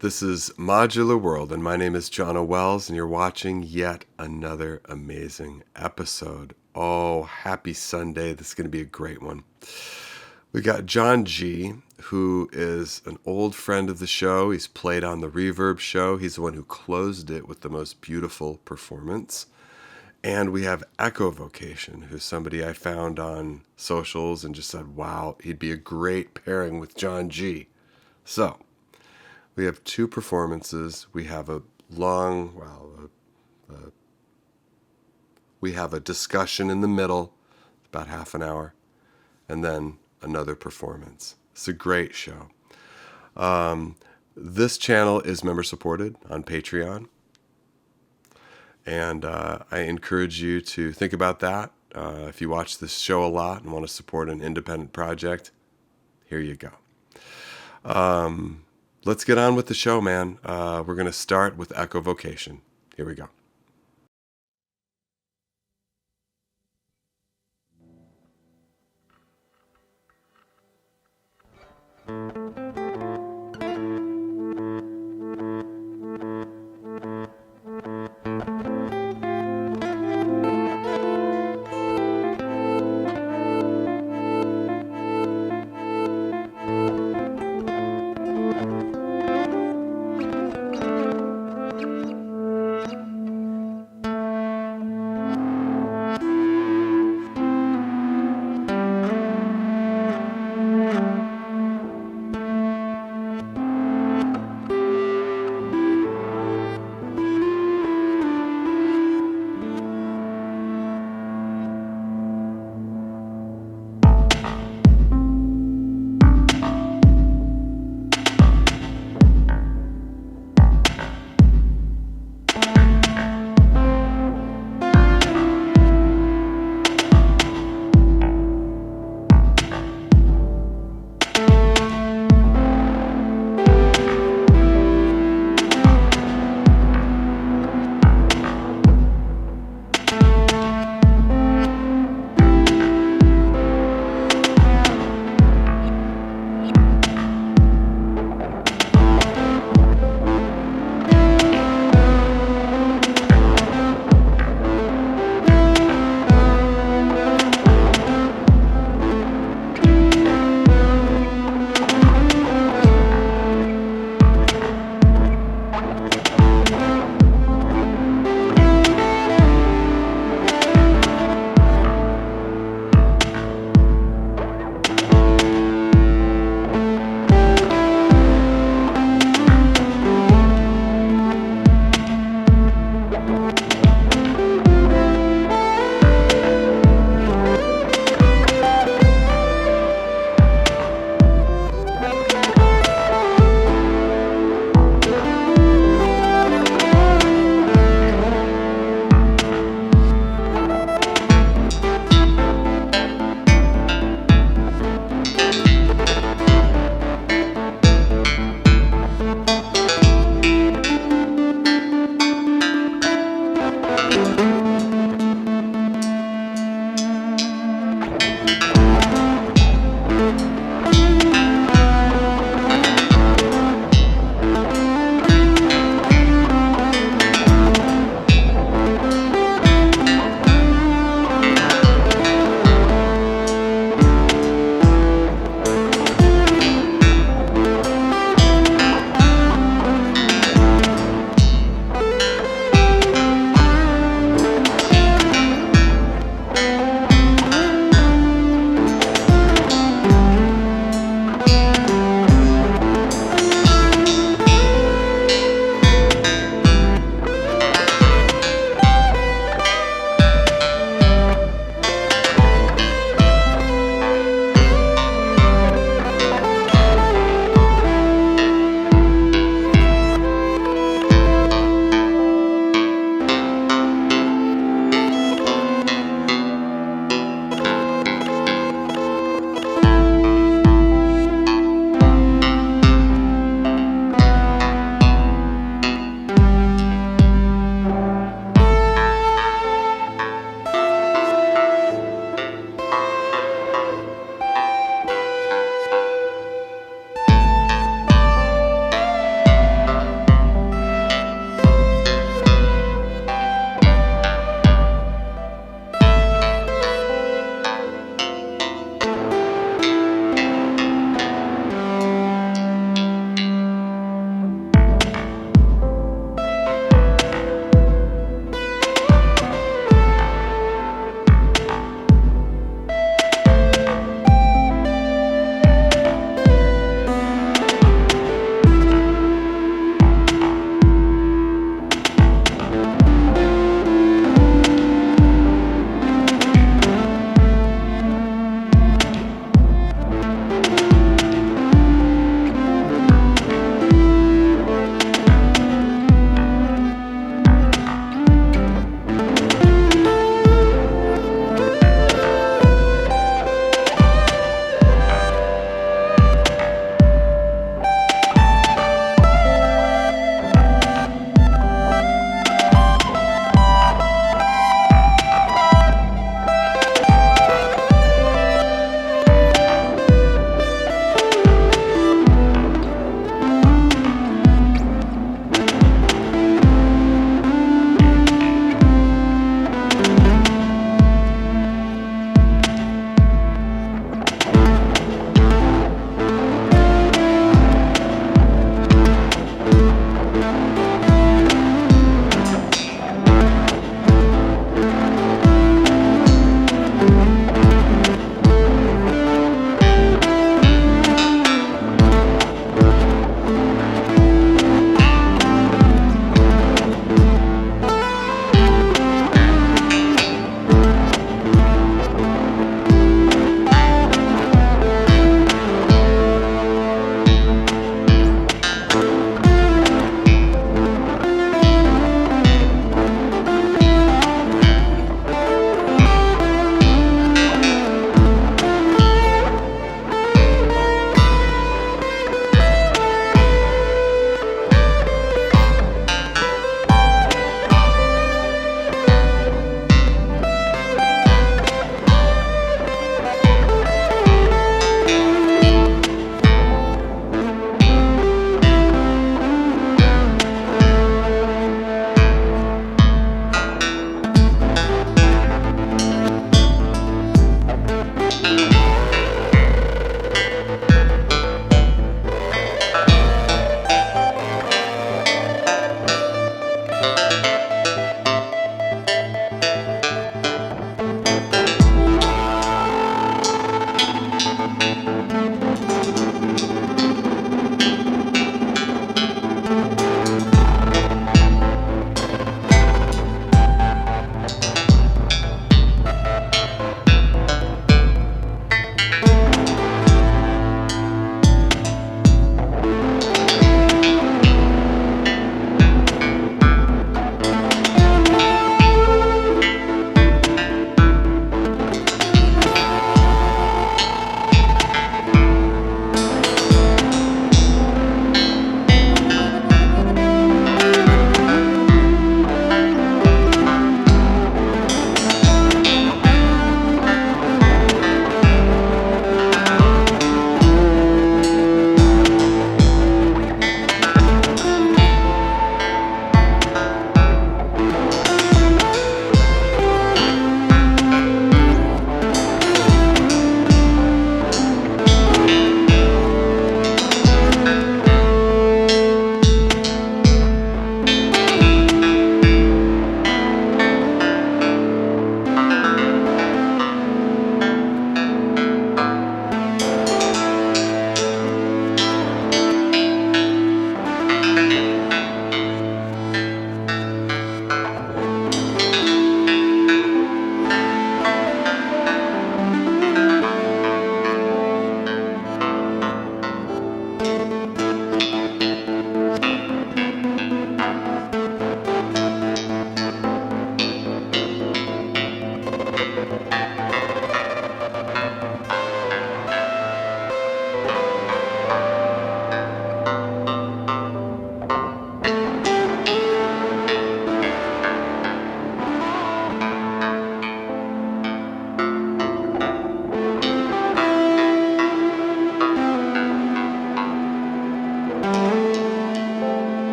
This is Modular World, and my name is John Wells, and you're watching yet another amazing episode. Oh, happy Sunday. This is going to be a great one. We got Jon Gee, who is an old friend of the show. He's played on the Reverb show. He's the one who closed it with the most beautiful performance. And we have Echo Vocation, who's somebody I found on socials and just said, wow, he'd be a great pairing with Jon Gee. So, we have two performances. We have we have a discussion in the middle, about half an hour, and then another performance. It's a great show. This channel is member supported on Patreon, and I encourage you to think about that. If you watch this show a lot and want to support an independent project, here you go. Let's get on with the show, man. We're going to start with Echo Vocation. Here we go.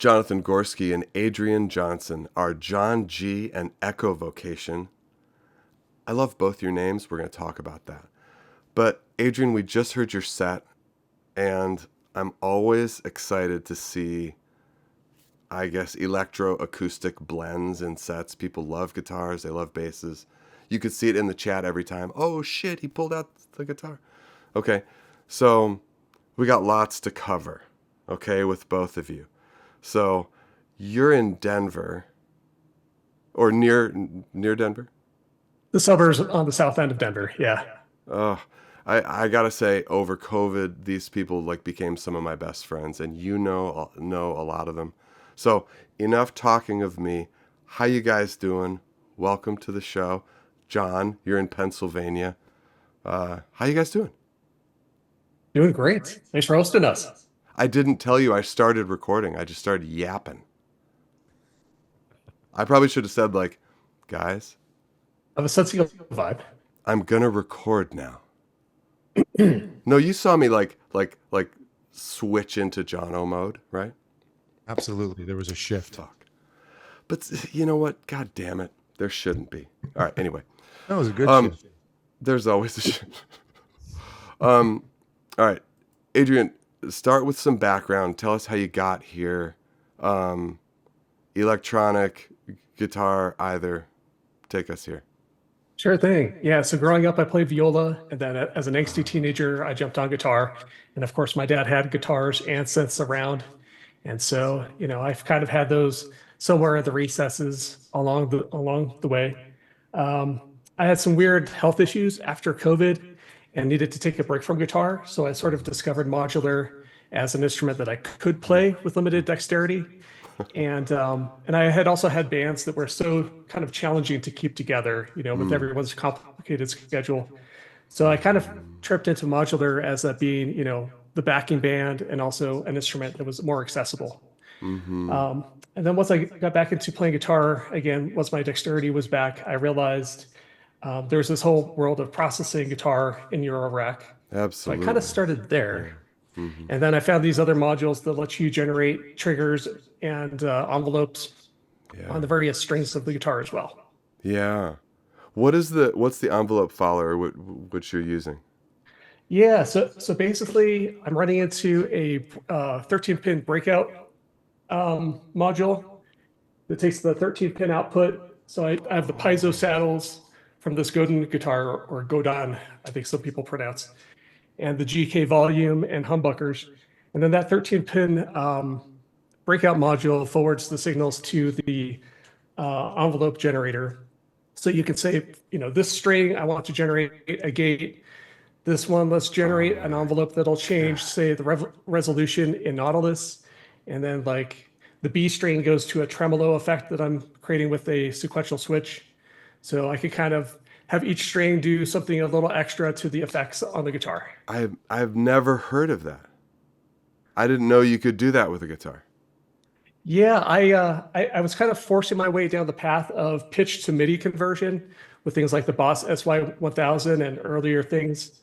Jonathan Gorski and Adrian Johnson are Jon Gee and Echo Vocation. I love both your names. We're going to talk about that. But Adrian, we just heard your set, and I'm always excited to see, I guess, electro-acoustic blends in sets. People love guitars. They love basses. You could see it in the chat every time. Oh, shit, he pulled out the guitar. Okay, so we got lots to cover, okay, with both of you. So you're in Denver, or near Denver? The suburbs on the south end of Denver, yeah. Oh, I gotta say, over COVID, these people like became some of my best friends, and you know a lot of them. So enough talking of me. How you guys doing? Welcome to the show, John. You're in Pennsylvania. How you guys doing? Doing great. Thanks for hosting us. I didn't tell you I started recording. I just started yapping. I probably should have said like, guys, I have a sensing of vibe. I'm gonna record now. No, you saw me like switch into Jono mode, right? Absolutely. There was a shift. Fuck. But you know what? God damn it. There shouldn't be. All right, anyway. That was a good shift. There's always a shift. All right. Adrian, start with some background. Tell us how you got here. Electronic, guitar, either. Take us here. Sure thing. Yeah, so growing up, I played viola, and then as an angsty teenager, I jumped on guitar. And of course, my dad had guitars and synths around. And so, I've kind of had those somewhere in the recesses along the way. I had some weird health issues after COVID and needed to take a break from guitar. So I sort of discovered modular as an instrument that I could play with limited dexterity. And I had also had bands that were so kind of challenging to keep together, with everyone's complicated schedule. So I kind of tripped into modular as that being, the backing band and also an instrument that was more accessible. Mm-hmm. And then once I got back into playing guitar again, once my dexterity was back, I realized there's this whole world of processing guitar in Eurorack. Absolutely. So I kind of started there. Mm-hmm. And then I found these other modules that let you generate triggers and envelopes on the various strings of the guitar as well. Yeah. What's the envelope follower which you're using? Yeah, so basically I'm running into a 13-pin breakout module that takes the 13-pin output. So I have the piezo saddles from this Godin guitar, or Godin, I think some people pronounce, and the GK volume and humbuckers. And then that 13-pin breakout module forwards the signals to the envelope generator. So you can say, this string, I want to generate a gate. This one, let's generate an envelope that'll change, say, the resolution in Nautilus. And then like the B string goes to a tremolo effect that I'm creating with a sequential switch. So I could kind of have each string do something a little extra to the effects on the guitar. I've never heard of that. I didn't know you could do that with a guitar. Yeah, I was kind of forcing my way down the path of pitch to MIDI conversion with things like the Boss SY1000 and earlier things.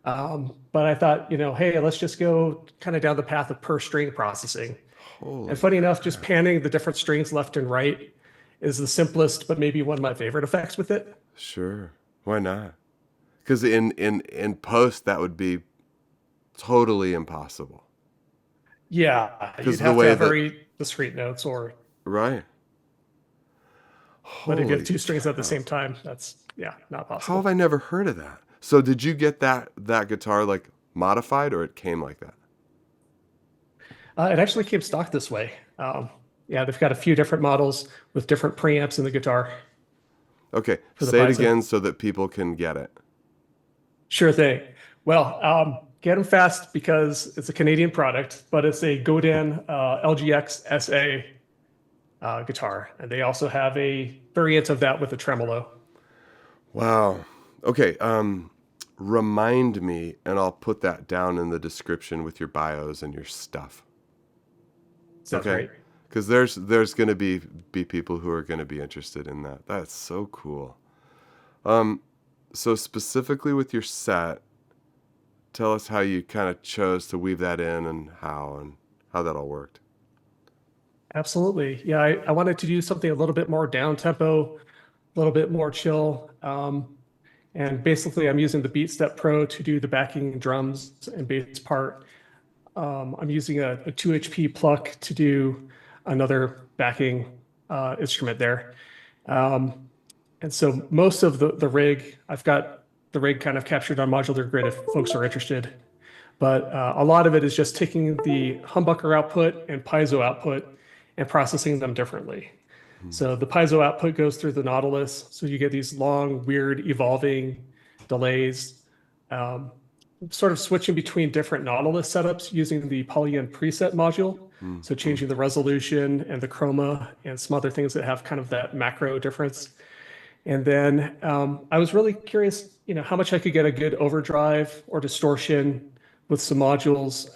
But I thought, hey, let's just go kind of down the path of per string processing. Holy and funny enough, just panning the different strings left and right is the simplest, but maybe one of my favorite effects with it. Sure. Why not? Because in post, that would be totally impossible. Yeah, you'd have to have very discrete notes or... Right. But if you have two strings at the same time, that's, not possible. How have I never heard of that? So did you get that guitar like modified, or it came like that? It actually came stock this way. They've got a few different models with different preamps in the guitar. Okay, say it again so that people can get it. Sure thing. Well, get them fast because it's a Canadian product, but it's a Godin LGX-SA guitar. And they also have a variant of that with a tremolo. Wow. Okay, remind me, and I'll put that down in the description with your bios and your stuff. Sounds great. Because there's going to be people who are going to be interested in that. That's so cool. So specifically with your set, tell us how you kind of chose to weave that in and how that all worked. Absolutely. Yeah, I wanted to do something a little bit more down-tempo, a little bit more chill. And basically, I'm using the BeatStep Pro to do the backing drums and bass part. I'm using a 2 HP pluck to do another backing instrument there. And so most of the rig, I've got the rig kind of captured on Modular Grid if folks are interested. But a lot of it is just taking the humbucker output and piezo output and processing them differently. So the piezo output goes through the Nautilus. So you get these long, weird, evolving delays. Sort of switching between different Nautilus setups using the Polygon preset module. So changing the resolution and the chroma and some other things that have kind of that macro difference. And then I was really curious, how much I could get a good overdrive or distortion with some modules.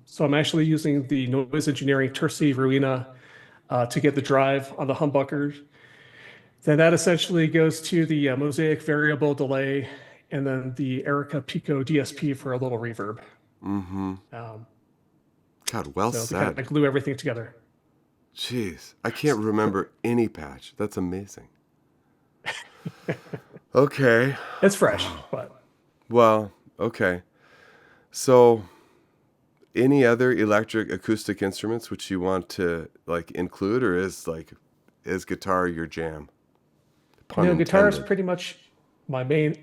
So I'm actually using the Noise Engineering Terzi Ruina to get the drive on the humbuckers. Then that essentially goes to the Mosaic variable delay and then the Erica Pico DSP for a little reverb. God, well said. Kind of glue everything together. Jeez, I can't remember any patch. That's amazing. Okay. It's fresh, but... Well, okay. So, any other electric acoustic instruments which you want to include, or is guitar your jam? Guitar is pretty much my main.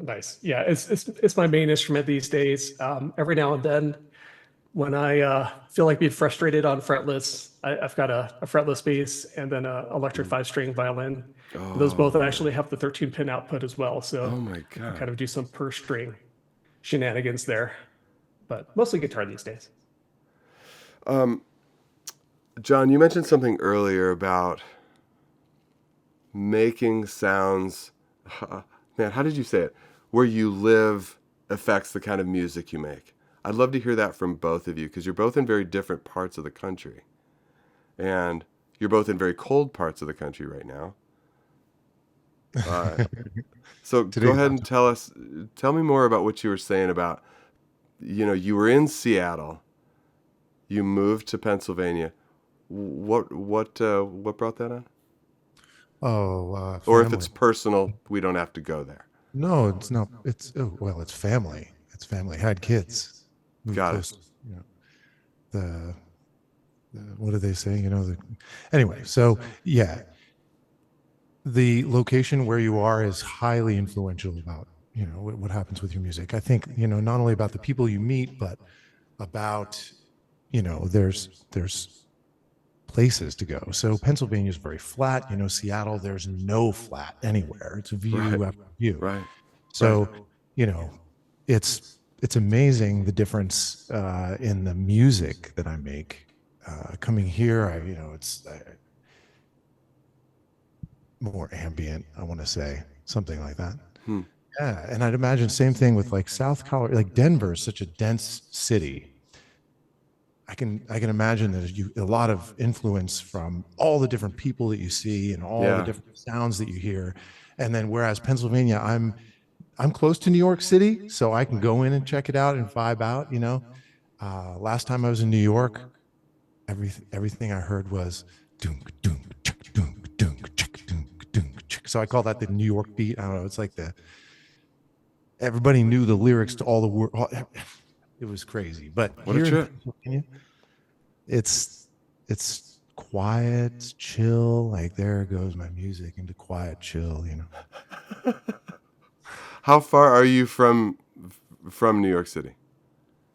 Nice, yeah. It's my main instrument these days. Every now and then, when I feel like being frustrated on fretless, I've got a fretless bass and then an electric 5-string violin. Oh. Those both actually have the 13-pin output as well. So, oh my God, I kind of do some per string shenanigans there, but mostly guitar these days. John, you mentioned something earlier about making sounds. Man, how did you say it? Where you live affects the kind of music you make. I'd love to hear that from both of you because you're both in very different parts of the country. And you're both in very cold parts of the country right now. So go ahead and tell me more about what you were saying about, you were in Seattle, you moved to Pennsylvania. What brought that on? Or if it's personal, we don't have to go there. No, it's not. It's family. It's family. Had kids. Got it. What are they saying? Anyway, so yeah, the location where you are is highly influential about what happens with your music. I think not only about the people you meet, but about there's places to go. So Pennsylvania is very flat. Seattle, there's no flat anywhere. It's Right. view after view. Right. So, you know, it's amazing the difference in the music that I make. Coming here, it's more ambient. I want to say something like that. Hmm. Yeah, and I'd imagine same thing with like South Colorado. Like Denver is such a dense city. I can imagine that a lot of influence from all the different people that you see and all the Yeah. different sounds that you hear. And then whereas Pennsylvania, I'm close to New York City, so I can go in and check it out and vibe out. Last time I was in New York, everything I heard was doom doom chuk, doom doom chuk, doom doom chuk. So I call that the New York beat. I don't know. It's like everybody knew the lyrics to all the words. It was crazy. But What a here in trip. Pennsylvania, it's quiet, it's chill. Like there goes my music into quiet, chill. How far are you from New York City?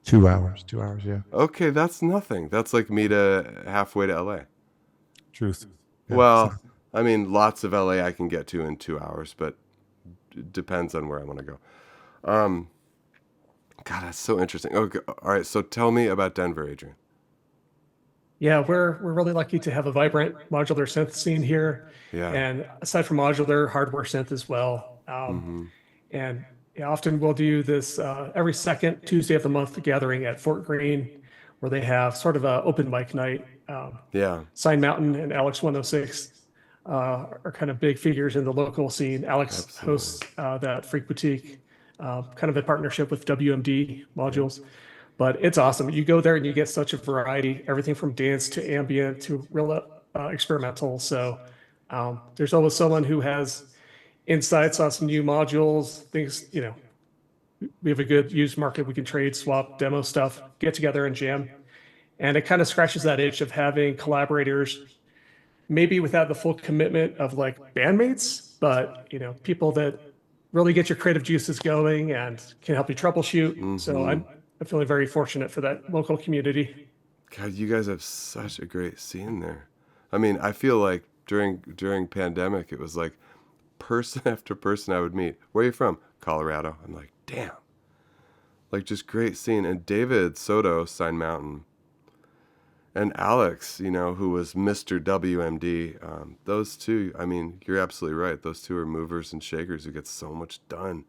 2 hours, yeah. Okay, that's nothing. That's like me to halfway to LA. Truth. Yeah, Well, I mean, lots of LA I can get to in 2 hours, but it depends on where I want to go. God, that's so interesting. Okay, all right. So tell me about Denver, Adrian. Yeah, we're really lucky to have a vibrant modular synth scene here, Yeah. and aside from modular, hardware synth as well. And yeah, often we'll do this every second Tuesday of the month gathering at Fort Greene, where they have sort of an open mic night. Yeah. Sign Mountain and Alex 106 are kind of big figures in the local scene. Alex Absolutely. hosts that Freak Boutique, kind of in partnership with WMD modules. But it's awesome. You go there and you get such a variety, everything from dance to ambient to real experimental. So there's always someone who has insights on some new modules, things, we have a good used market. We can trade, swap, demo stuff, get together and jam. And it kind of scratches that itch of having collaborators, maybe without the full commitment of like bandmates, but people that really get your creative juices going and can help you troubleshoot. So I'm feeling very fortunate for that local community. God, you guys have such a great scene there. I mean, I feel like during pandemic, it was like person after person I would meet. Where are you from? Colorado. I'm like, damn. Like just great scene. And David Soto, Sign Mountain, and Alex, who was Mr. WMD, those two, I mean, you're absolutely right. Those two are movers and shakers who get so much done.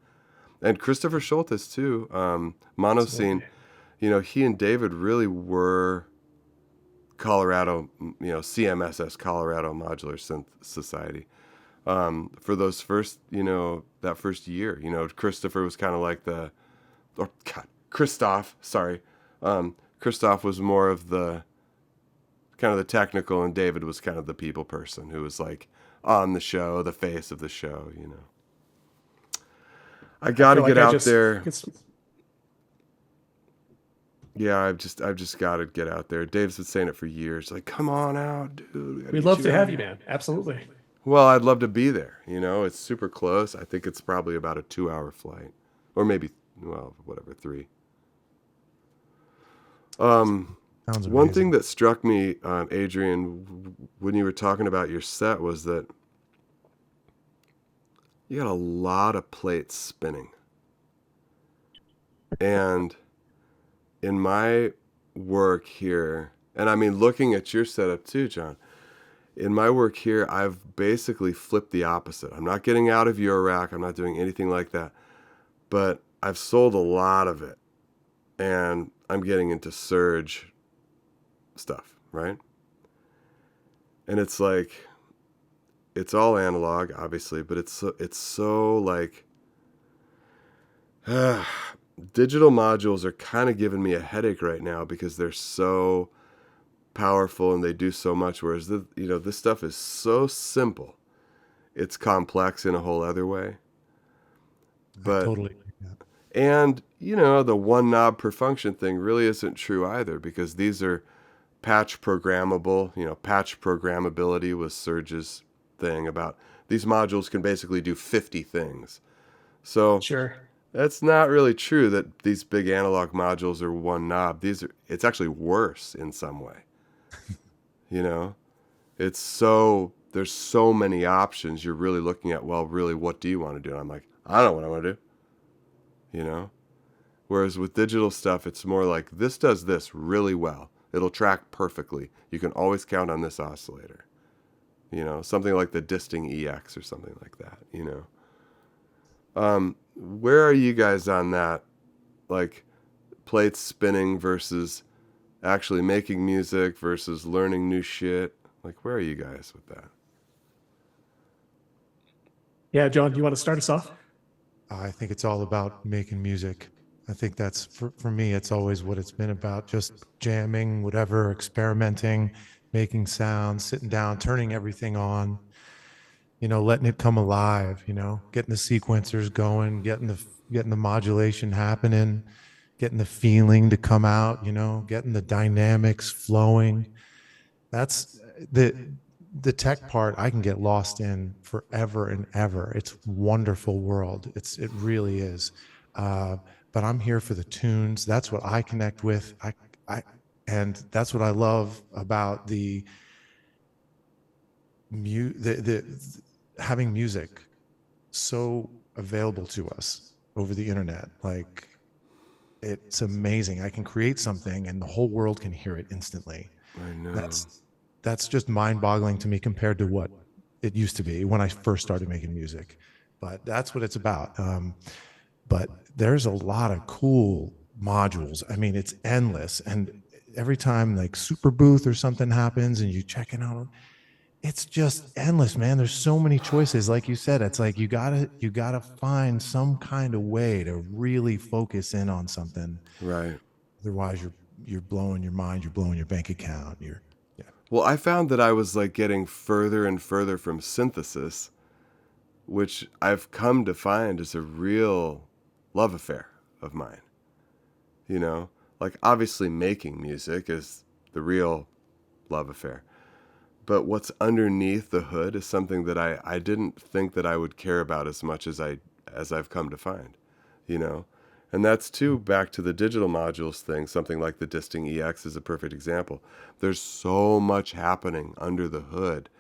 And Christopher Schultes, too, Mono Scene, he and David really were Colorado, CMSS, Colorado Modular Synth Society. For those first, that first year, Christopher was kind of like Christoph was more of the kind of the technical, and David was kind of the people person who was like on the show, the face of the show, I got to get out there. Yeah, I've just got to get out there. Dave's been saying it for years. Like, come on out, dude. We'd love to have you, man. Absolutely. Well, I'd love to be there. It's super close. I think it's probably about a 2-hour flight, or maybe, whatever, 3. One thing that struck me, Adrian, when you were talking about your set was that you got a lot of plates spinning. And in my work here, and I mean, looking at your setup too, John, in my work here, I've basically flipped the opposite. I'm not getting out of Eurorack. I'm not doing anything like that. But I've sold a lot of it. And I'm getting into surge stuff, right? And it's like, it's all analog, obviously, but it's so like, digital modules are kind of giving me a headache right now because they're so powerful and they do so much, whereas this stuff is so simple. It's complex in a whole other way. But totally. And the one knob per function thing really isn't true either, because these are patch programmable. Patch programmability was Serge's thing about these modules can basically do 50 things. So Sure. That's not really true that these big analog modules are one knob. It's actually worse in some way. You know, there's so many options. You're really looking at, well, really, what do you want to do? And I'm like, I don't know what I want to do. You know? Whereas with digital stuff, it's more like, this does this really well. It'll track perfectly. You can always count on this oscillator. You know, something like the Disting EX or something like that, you know. Where are you guys on that? Like, plates spinning versus actually making music versus learning new shit? Like, where are you guys with that? Yeah, John, you want to start us off? I think it's all about making music. I think that's for me, it's always what it's been about, just jamming, whatever, experimenting, making sounds, sitting down, turning everything on, letting it come alive, getting the sequencers going, getting the modulation happening, getting the feeling to come out, getting the dynamics flowing. That's the tech part I can get lost in forever and ever. It's a wonderful world. It really is. But I'm here for the tunes. That's what I connect with. And that's what I love about the having music so available to us over the internet. Like, it's amazing. I can create something and the whole world can hear it instantly. I know. That's just mind-boggling to me compared to what it used to be when I first started making music. But that's what it's about. But there's a lot of cool modules. I mean, it's endless. And every time like Super Booth or something happens and you check it out, it's just endless, man. There's so many choices. Like you said, it's like you gotta find some kind of way to really focus in on something. Right. Otherwise you're blowing your mind, you're blowing your bank account. Well, I found that I was like getting further and further from synthesis, which I've come to find is a real love affair of mine. You know, like obviously making music is the real love affair. But what's underneath the hood is something that I didn't think that I would care about as much as I've come to find, you know? And that's too back to the digital modules thing. Something like the Disting EX is a perfect example. There's so much happening under the hood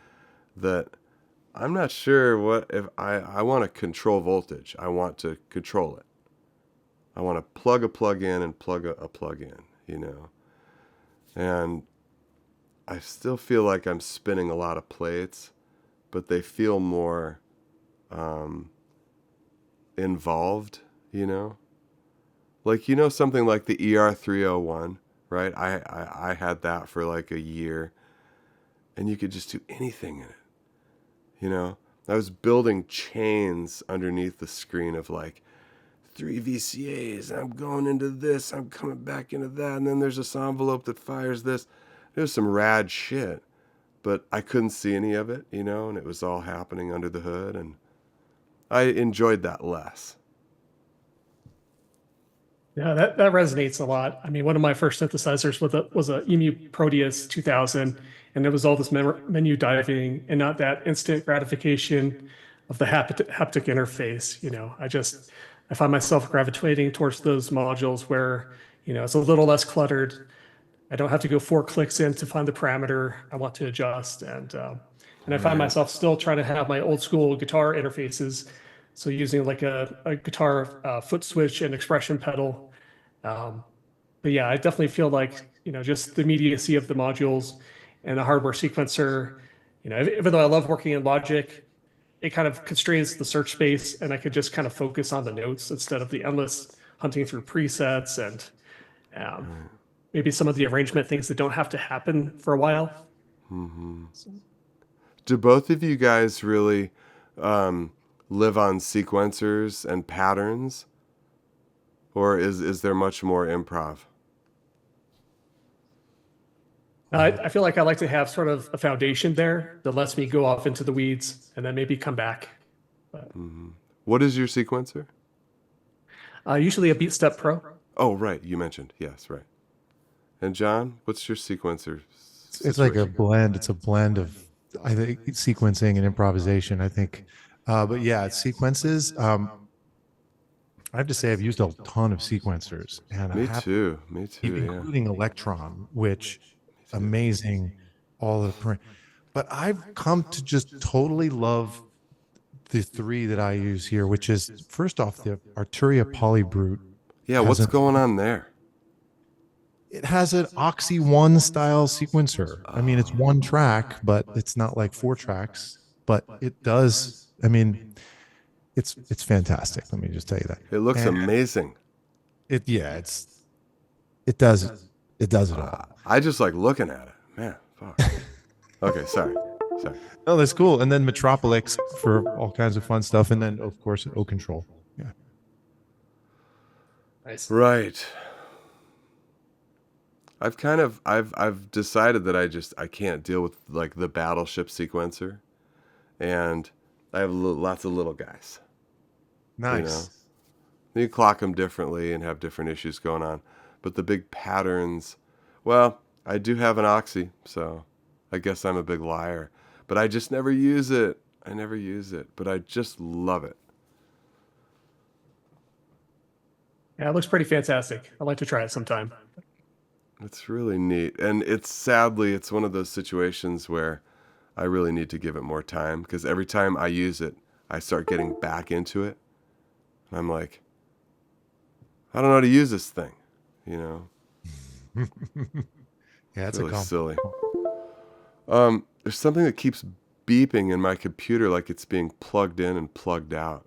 that I'm not sure what if I want to control voltage. I want to control it. I want to plug a plug in and plug a plug in, you know? And I still feel like I'm spinning a lot of plates, but they feel more involved, you know? Like, something like the ER301, right? I had that for like a year, and you could just do anything in it, you know? I was building chains underneath the screen of like 3 VCAs, and I'm going into this, I'm coming back into that, and then there's this envelope that fires this. There's some rad shit, but I couldn't see any of it, and it was all happening under the hood, and I enjoyed that less. Yeah, that resonates a lot. I mean, one of my first synthesizers was a EMU Proteus 2000, and there was all this menu diving and not that instant gratification of the haptic interface. I find myself gravitating towards those modules where, it's a little less cluttered. I don't have to go 4 clicks in to find the parameter I want to adjust. And I find myself still trying to have my old school guitar interfaces. So using like a guitar foot switch and expression pedal. But yeah, I definitely feel like, just the immediacy of the modules and the hardware sequencer, even though I love working in Logic, it kind of constrains the search space and I could just kind of focus on the notes instead of the endless hunting through presets and maybe some of the arrangement things that don't have to happen for a while. Mm-hmm. Do both of you guys really live on sequencers and patterns? Or is there much more improv? I feel like I like to have sort of a foundation there that lets me go off into the weeds and then maybe come back. Mm-hmm. What is your sequencer? Usually a BeatStep Pro. Oh, right. You mentioned. Yes, right. And John, what's your sequencer? It's like a blend. It's a blend of, I think, sequencing and improvisation, I think. But yeah, it's sequences. I have to say I've used a ton of sequencers, and I Me have, too. Me too. Yeah. including Electron, which amazing, all the but I've come to just totally love the three that I use here, which is first off the Arturia Polybrute. Yeah. What's going on there? It has an Oxy One style sequencer. I mean, it's one track, but it's not like 4 tracks. But it does. I mean, it's fantastic. Let me just tell you that. It looks And amazing. it does it all. I just like looking at it. Man, fuck. Okay, sorry. Oh, that's cool. And then Metropolix for all kinds of fun stuff, and then of course O Control. Yeah. Nice. Right. I've decided that I can't deal with like the Battleship sequencer, and I have lots of little guys. Nice. You clock them differently and have different issues going on, but the big patterns. Well, I do have an Oxy, so I guess I'm a big liar, but I just never use it. But I just love it. Yeah, it looks pretty fantastic. I'd like to try it sometime. It's really neat. And it's one of those situations where I really need to give it more time, because every time I use it, I start getting back into it. And I'm like, I don't know how to use this thing, Yeah, it's really silly. There's something that keeps beeping in my computer like it's being plugged in and plugged out.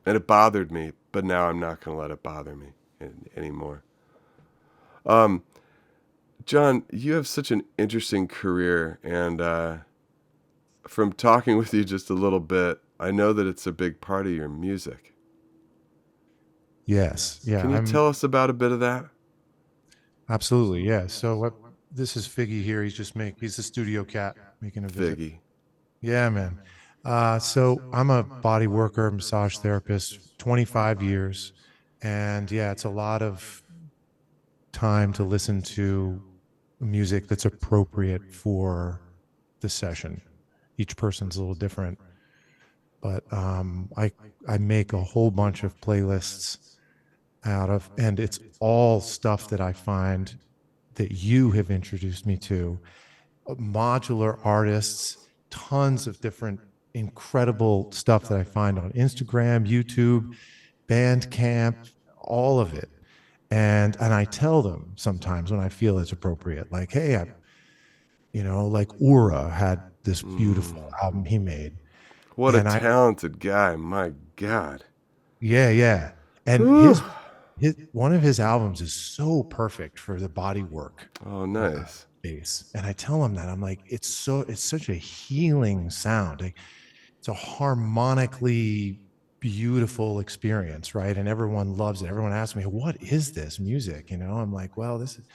And it bothered me, but now I'm not going to let it bother me anymore. Jon, you have such an interesting career, and from talking with you just a little bit, I know that it's a big part of your music. Yes. Yeah. Can you tell us about a bit of that? Absolutely. Yeah. So this is Figgy here. He's a studio cat making a visit. Figgy. Yeah, man. So I'm a body worker, massage therapist, 25 years. And yeah, it's a lot of time to listen to music that's appropriate for the session. Each person's a little different. But I make a whole bunch of playlists and it's all stuff that I find that you have introduced me to. Modular artists, tons of different incredible stuff that I find on Instagram, YouTube, Bandcamp, all of it. And I tell them sometimes when I feel it's appropriate, like, hey, like Ura had this beautiful album he made. What a talented guy. My God. Yeah. And one of his albums is so perfect for the body work. Oh, nice. Bass. And I tell him that I'm like, it's such a healing sound. It's a harmonically beautiful experience, right? And everyone loves it. Everyone asks me, what is this music? I'm like, well, this is,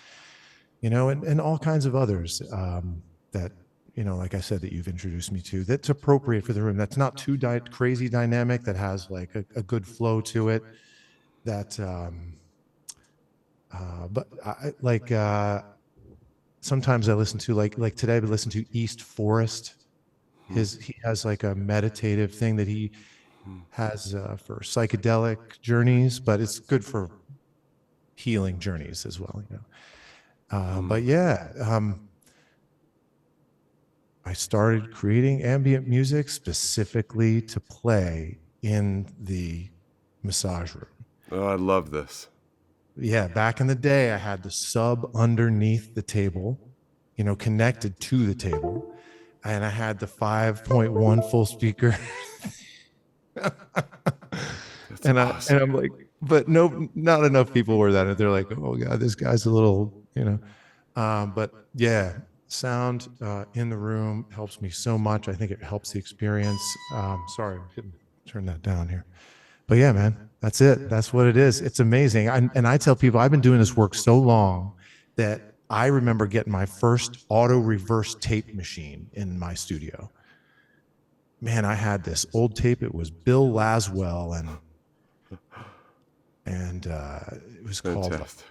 and all kinds of others that, like I said, that you've introduced me to, that's appropriate for the room. That's not too crazy dynamic, that has like a good flow to it. That, but I like, sometimes I listen to like today I listened to East Forest. He has like a meditative thing that he has for psychedelic journeys, but it's good for healing journeys as well. But yeah, I started creating ambient music specifically to play in the massage room. Oh, I love this. Yeah, back in the day, I had the sub underneath the table, connected to the table, and I had the 5.1 full speaker. and I'm like, but no, not enough people were that. They're like, oh God, this guy's a little, but yeah, sound in the room helps me so much. I think it helps the experience. Sorry, turn that down here. But yeah, man, that's it. That's what it is. It's amazing. And I tell people, I've been doing this work so long that I remember getting my first auto reverse tape machine in my studio. Man, I had this old tape. It was Bill Laswell, and it was Fantastic.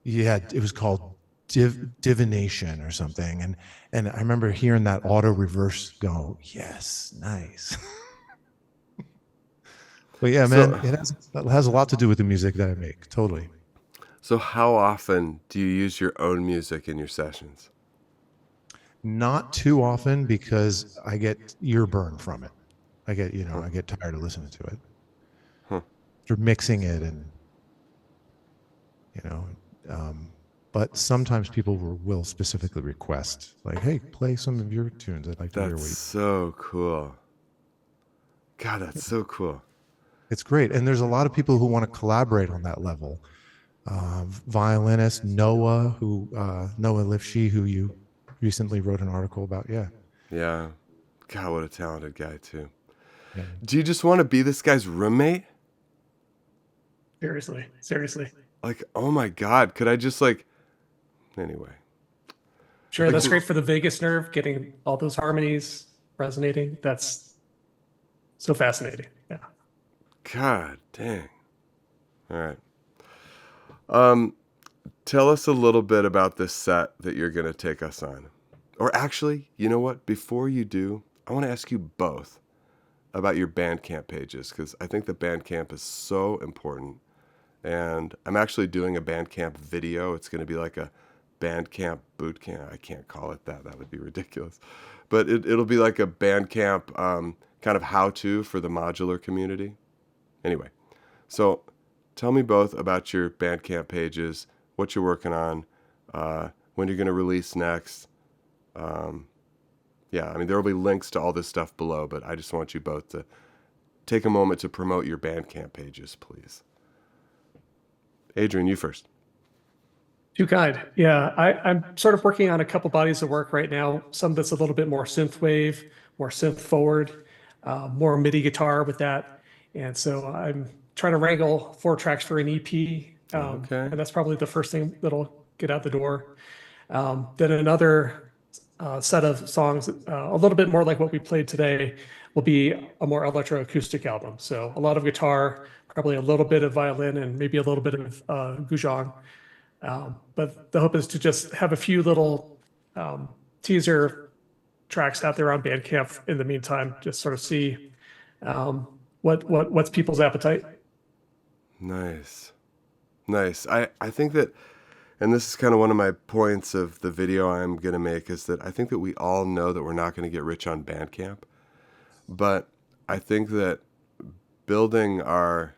it was called Divination or something. And I remember hearing that auto reverse go, yes, nice. But yeah, man, So, it has a lot to do with the music that I make. Totally. so how often do you use your own music in your sessions? Not too often because I get ear burn from it. Huh. I get tired of listening to it. Huh. They're mixing it and, you know, um, but sometimes people will specifically request, like, hey, play some of your tunes. I'd like to hear That's what you. so cool. God, that's so cool. It's great. And there's a lot of people who want to collaborate on that level. Violinist Noah, Noah Lifshee, who you recently wrote an article about. Yeah. Yeah. God, what a talented guy, too. Yeah. Do you just want to be this guy's roommate? Seriously. Like, oh my God, could I just like, anyway. Sure, Like, that's great for the vagus nerve, getting all those harmonies resonating. That's so fascinating. Yeah. God dang. All right. Um, Tell us a little bit about this set that you're going to take us on. Or actually, you know what? Before you do, I want to ask you both about your Bandcamp pages because I think that Bandcamp is so important. And I'm actually doing a Bandcamp video. It's going to be like a Bandcamp boot camp. I can't call it that. That would be ridiculous. But it'll be like a Bandcamp kind of how-to for the modular community. Anyway, so tell me both about your Bandcamp pages, what you're working on, when you're going to release next. Yeah, I mean, there will be links to all this stuff below, but I just want you both to take a moment to promote your Bandcamp pages, please. Adrian, you first. Too kind. Yeah, I'm sort of working on a couple bodies of work right now. Some that's a little bit more synth-wave, more synth forward, more MIDI guitar with that. And so I'm trying to wrangle 4 tracks for an EP. Okay. And that's probably the first thing that'll get out the door. Then another set of songs, a little bit more like what we played today, will be a more electroacoustic album. So a lot of guitar, probably a little bit of violin, and maybe a little bit of guzheng. But the hope is to just have a few little teaser tracks out there on Bandcamp in the meantime, just sort of see what's people's appetite. Nice. Nice. I think that, and this is kind of one of my points of the video I'm going to make, is that I think that we all know that we're not going to get rich on Bandcamp. But I think that building our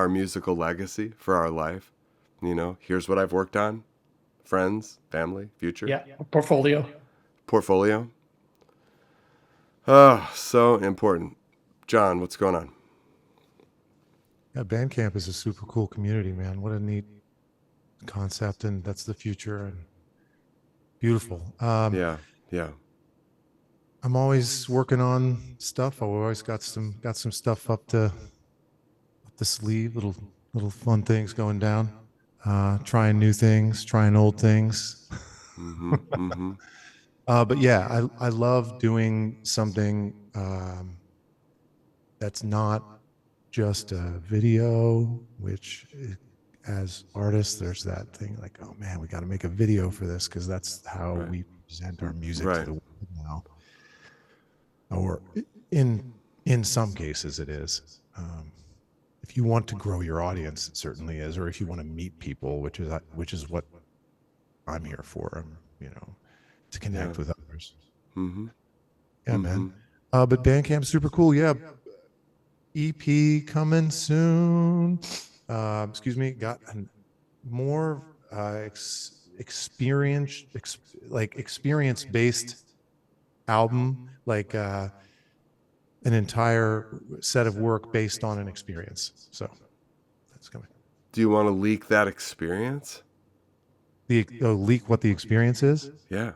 musical legacy for our life, you know, here's what I've worked on, friends, family, future, Yeah, portfolio. portfolio. Oh, so important. John, what's going on? Yeah, Bandcamp is a super cool community, man. What a neat concept, and that's the future, and beautiful. Yeah. I'm always working on stuff. I've always got some stuff up the sleeve, little fun things going down. Trying new things, trying old things. But yeah, I love doing something that's not just a video, which as artists, there's that thing like, oh man, we got to make a video for this because that's how we present our music to the world now. Or in some cases, it is. If you want to grow your audience, it certainly is. Or if you want to meet people, which is what I'm here for. To connect with others. Yeah, man. But Bandcamp's super cool. Yeah. EP coming soon. Got more experience-based album, like an entire set of work based on an experience. So that's coming. Do you want to leak that experience? Leak what the experience is? Yeah.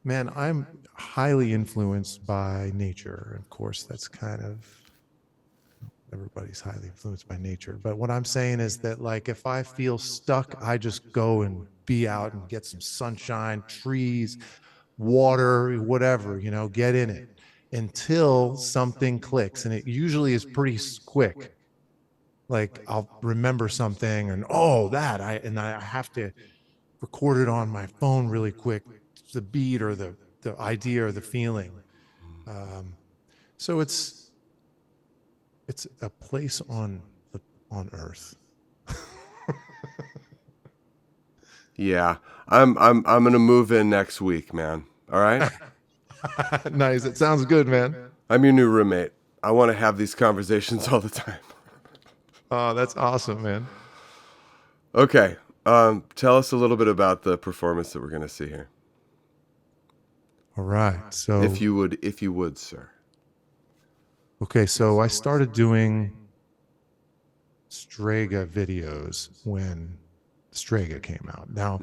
Man, I'm highly influenced by nature. Of course, that's kind of, everybody's highly influenced by nature. But what I'm saying is that, like, if I feel stuck, I just go and be out and get some sunshine, trees, water, whatever, get in it until something clicks. And it usually is pretty quick. Like, I'll remember something and, I have to record it on my phone really quick, the beat or the idea or the feeling. So it's a place on earth. Yeah, I'm gonna move in next week, man. All right, Nice. It sounds good, man. I'm your new roommate. I want to have these conversations all the time. Oh, that's awesome, man. Okay, tell us a little bit about the performance that we're gonna see here, All right. So, if you would, sir. okay, so I started doing Strega videos when Strega came out. Now,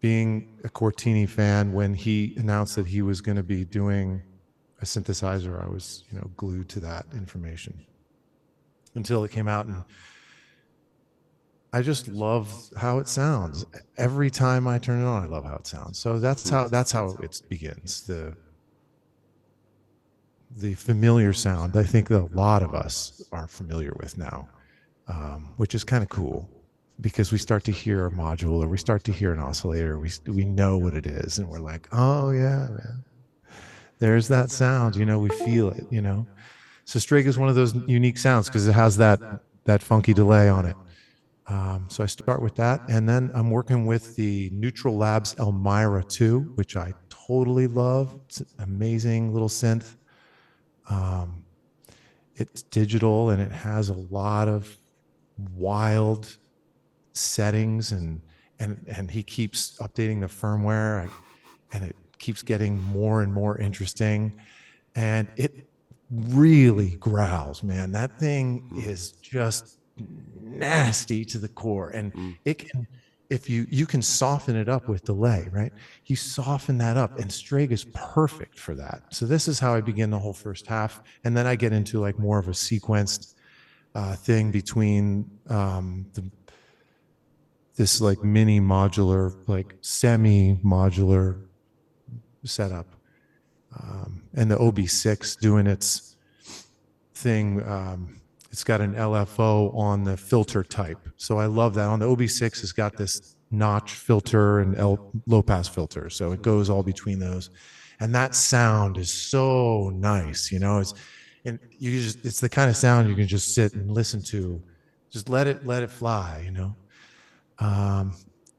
being a Cortini fan, when he announced that he was going to be doing a synthesizer, I was, glued to that information until it came out, and I just love how it sounds. Every time I turn it on, I love how it sounds. So that's how it begins. The familiar sound, I think that a lot of us are familiar with now, which is kind of cool because we start to hear a module or we start to hear an oscillator. We know what it is, and we're like, oh yeah, man, there's that sound. We feel it. So Strega is one of those unique sounds because it has that funky delay on it. So I start with that, and then I'm working with the Neutral Labs Elmira 2, which I totally love. It's an amazing little synth. It's digital and it has a lot of wild settings, and he keeps updating the firmware, and it keeps getting more and more interesting, and it really growls, man. That thing is just nasty to the core, and it can, if you can soften it up with delay, right? You soften that up, and Strega is perfect for that. So this is how I begin the whole first half, and then I get into like more of a sequenced thing between this like mini modular, like semi modular setup, and the OB6 doing its thing. It's got an LFO on the filter type. So I love that. On the OB6, it's got this notch filter and low pass filter. So it goes all between those. And that sound is so nice. It's the kind of sound you can just sit and listen to. Just let it fly,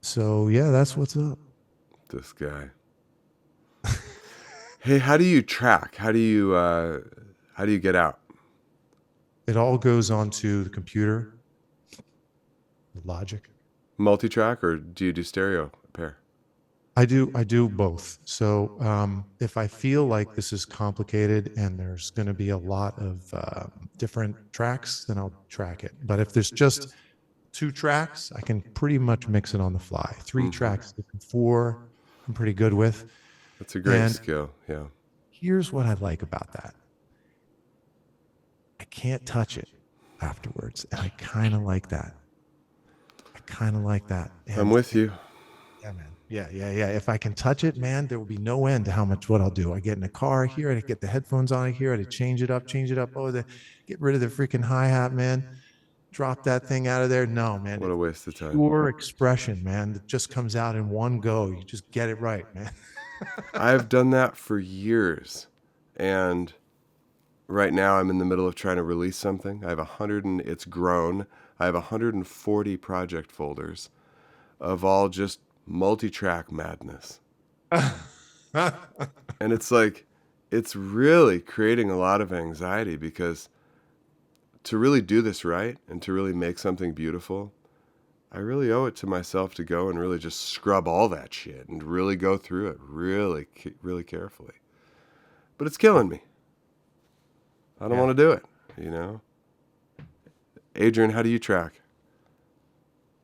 So yeah, that's what's up. This guy. Hey, how do you track? How do you get out? It all goes onto the computer, Logic. Multi-track, or do you do stereo pair? I do both. So if I feel like this is complicated and there's going to be a lot of different tracks, then I'll track it. But if there's just 2 tracks, I can pretty much mix it on the fly. 3 tracks, 4, I'm pretty good with. That's a great skill. Yeah. Here's what I like about that. I can't touch it afterwards, and I kind of like that. And I'm with you. yeah, man. Yeah. If I can touch it, man, there will be no end to how much what I'll do. I get in the car here, I get the headphones on here, I change it up. Oh, get rid of the freaking hi-hat, man. Drop that thing out of there. No, man. What a waste of time. Pure expression, man. That just comes out in one go. You just get it right, man. I've done that for years, and right now I'm in the middle of trying to release something. I have it's grown. I have 140 project folders of all just multi-track madness. And it's like, it's really creating a lot of anxiety, because to really do this right and to really make something beautiful, I really owe it to myself to go and really just scrub all that shit and really go through it really, really carefully. But it's killing me. I don't want to do it, Adrian, how do you track?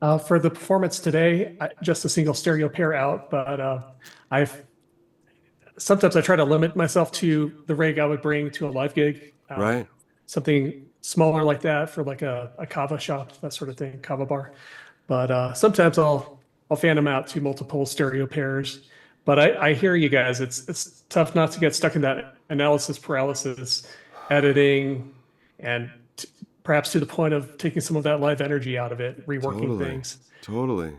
For the performance today, just a single stereo pair out, but sometimes I try to limit myself to the rig I would bring to a live gig. Right. Something smaller like that for like a kava shop, that sort of thing, kava bar. But sometimes I'll fan them out to multiple stereo pairs. But I hear you guys. It's tough not to get stuck in that analysis paralysis, editing, and perhaps to the point of taking some of that live energy out of it, reworking things. Totally.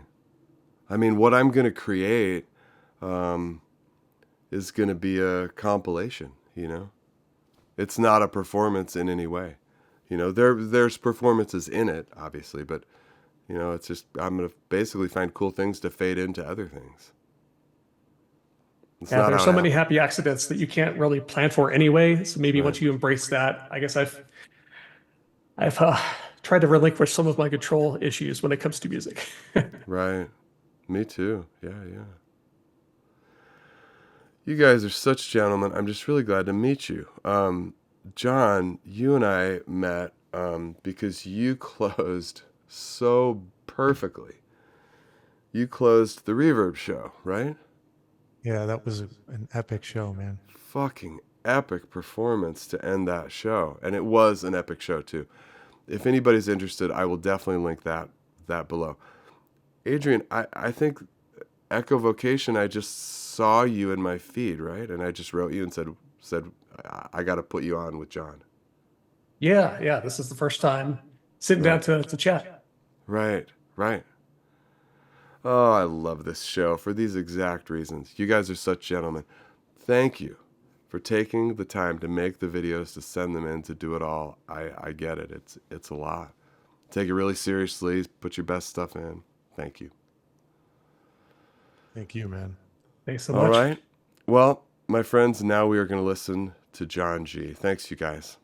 I mean, what I'm going to create is going to be a compilation, It's not a performance in any way. You know, there's performances in it, obviously, but you know, it's just I'm gonna basically find cool things to fade into other things. It's Yeah, not there's how so it many happens. happy accidents that you can't really plan for anyway. So maybe Right. once you embrace that, I guess I've tried to relinquish some of my control issues when it comes to music. Right. Me too. Yeah, yeah. You guys are such gentlemen. I'm just really glad to meet you. Jon, you and I met because you closed so perfectly. You closed the Reverb show, right? Yeah, that was an epic show, man. Fucking epic performance to end that show. And it was an epic show too. If anybody's interested, I will definitely link that below. Adrian, I think Echo Vocation, I just saw you in my feed, right? And I just wrote you and said I got to put you on with Jon. Yeah. This is the first time sitting down Right. to chat. Right. Oh, I love this show for these exact reasons. You guys are such gentlemen. Thank you for taking the time to make the videos, to send them in, to do it all. I get it. It's a lot. Take it really seriously. Put your best stuff in. Thank you. Thank you, man. Thanks so All much. right. Well, my friends, now we are going to listen to Jon Gee. Thanks, you guys.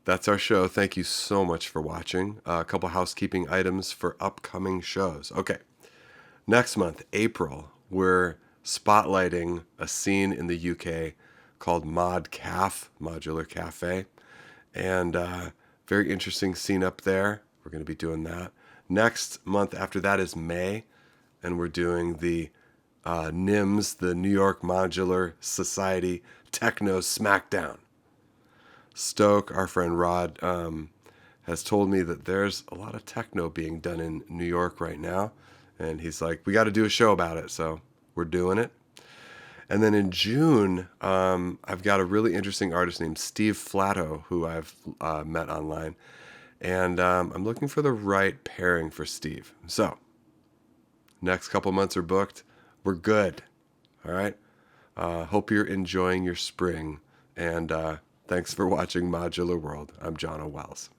That's our show. Thank you so much for watching. A couple housekeeping items for upcoming shows. Okay. Next month, April, we're spotlighting a scene in the UK called Modular Cafe. And very interesting scene up there. We're going to be doing that. Next month after that is May, and we're doing the NIMS, the New York Modular Society Techno Smackdown. Stoke, our friend Rod, has told me that there's a lot of techno being done in New York right now. And he's like, we got to do a show about it. So we're doing it. And then in June, I've got a really interesting artist named Steve Flatto, who I've met online. And I'm looking for the right pairing for Steve. So next couple months are booked. We're good. All right. Hope you're enjoying your spring. And thanks for watching Modular World. I'm Jon Wells.